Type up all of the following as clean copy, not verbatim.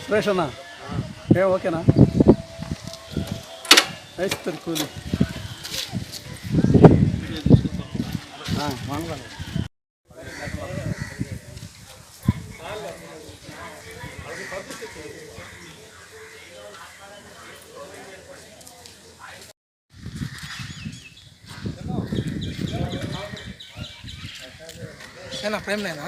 సురేష్ అన్న ఓకేనా వేస్తారు కూలి మంగళ ప్రేమ్ నేనా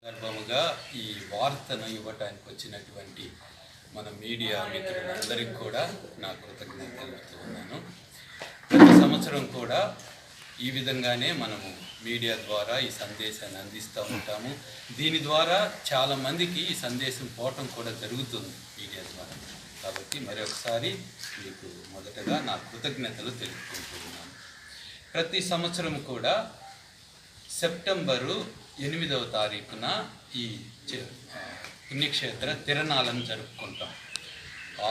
సందర్భముగా ఈ వార్తను ఇవ్వటానికి వచ్చినటువంటి మన మీడియా మిత్రులందరికీ కూడా నా కృతజ్ఞత తెలుపుతూ ఉన్నాను. ప్రతి సంవత్సరం కూడా ఈ విధంగానే మనము మీడియా ద్వారా ఈ సందేశాన్ని అందిస్తూ ఉంటాము. దీని ద్వారా చాలామందికి ఈ సందేశం పోవటం కూడా జరుగుతుంది మీడియా ద్వారా. కాబట్టి మరొకసారి మీకు మొదటగా నా కృతజ్ఞతలు తెలుపుకుంటున్నాను. ప్రతి సంవత్సరం కూడా సెప్టెంబరు 8వ తారీఖున ఈ పుణ్యక్షేత్ర తిరణాలను జరుపుకుంటాం.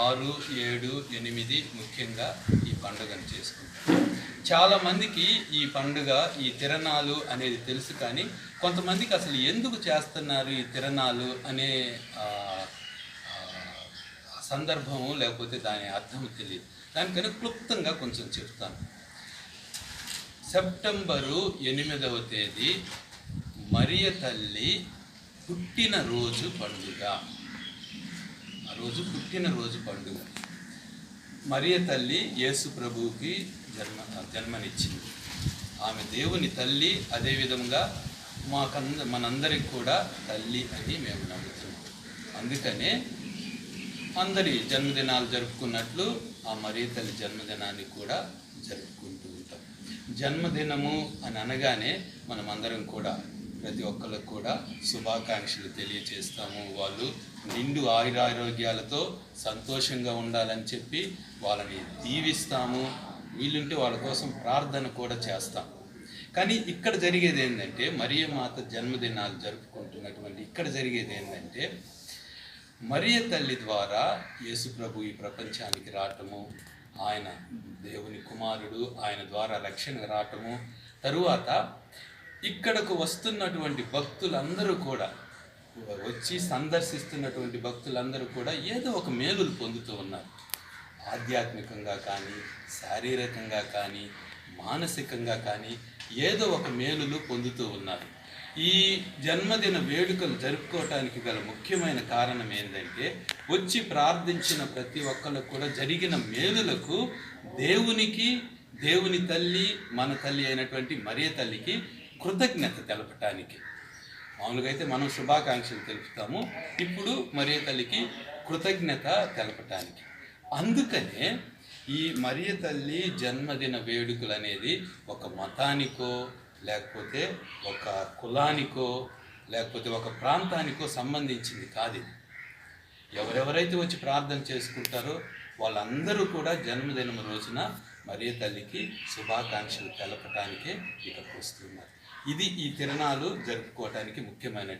6, 7, 8 ముఖ్యంగా ఈ పండుగను చేసుకుంటాం. చాలామందికి ఈ పండుగ ఈ తిరణాలు అనేది తెలుసు, కానీ కొంతమందికి అసలు ఎందుకు చేస్తున్నారు ఈ తిరణాలు అనే సందర్భము లేకపోతే దాని అర్థం తెలియదు. దానికని క్లుప్తంగా కొంచెం చెప్తాను. సెప్టెంబరు 8వ తేదీ మరియ తల్లి పుట్టినరోజు పండుగ. ఆ రోజు పుట్టినరోజు పండుగ. మరియ తల్లి యేసు ప్రభువుకి జన్మనిచ్చింది. ఆమె దేవుని తల్లి, అదేవిధంగా మనందరికి కూడా తల్లి అని మేము నమ్ముతున్నాం. అందుకనే అందరి జన్మదినాలు జరుపుకున్నట్లు ఆ మరియ తల్లి జన్మదినాన్ని కూడా జరుపుకుంటూ ఉంటాం. జన్మదినము అని అనగానే మనమందరం కూడా ప్రతి ఒక్కరికి కూడా శుభాకాంక్షలు తెలియజేస్తాము. వాళ్ళు నిండు ఆయురారోగ్యాలతో సంతోషంగా ఉండాలని చెప్పి వాళ్ళని దీవిస్తాము. వీలుంటే వాళ్ళ కోసం ప్రార్థన కూడా చేస్తాం. కానీ ఇక్కడ జరిగేది ఏంటంటే, మరియ మాత జన్మదినాలు జరుపుకుంటున్నటువంటి ఇక్కడ జరిగేది ఏంటంటే, మరియ తల్లి ద్వారా యేసు ప్రభు ఈ ప్రపంచానికి రావటము, ఆయన దేవుని కుమారుడు, ఆయన ద్వారా రక్షణ రావటము, తరువాత ఇక్కడకు వస్తున్నటువంటి భక్తులందరూ కూడా వచ్చి సందర్శిస్తున్నటువంటి భక్తులందరూ కూడా ఏదో ఒక మేలులు పొందుతూ ఉన్నారు. ఆధ్యాత్మికంగా కానీ, శారీరకంగా కానీ, మానసికంగా కానీ ఏదో ఒక మేలులు పొందుతూ ఉన్నారు. ఈ జన్మదిన వేడుకలు జరుపుకోవటానికి గల ముఖ్యమైన కారణం ఏంటంటే, వచ్చి ప్రార్థించిన ప్రతి ఒక్కరికి కూడా జరిగిన మేలులకు దేవుని తల్లి, మన తల్లి అయినటువంటి మరియ తల్లికి కృతజ్ఞత తెలపటానికి. మామూలుగా అయితే మనం శుభాకాంక్షలు తెలుపుతాము, ఇప్పుడు మరియ తల్లికి కృతజ్ఞత తెలపటానికి. అందుకనే ఈ మరియ తల్లి జన్మదిన వేడుకలు అనేది ఒక మతానికో, లేకపోతే ఒక కులానికో, లేకపోతే ఒక ప్రాంతానికో సంబంధించింది కాదు. ఎవరెవరైతే వచ్చి ప్రార్థన చేసుకుంటారో వాళ్ళందరూ కూడా జన్మదినం రోజున మరియ తల్లికి శుభాకాంక్షలు తెలపటానికే ఇక్కడికి వస్తున్నారు. ఇది ఈ తిరణాలు జరుపుకోవటానికి ముఖ్యమైన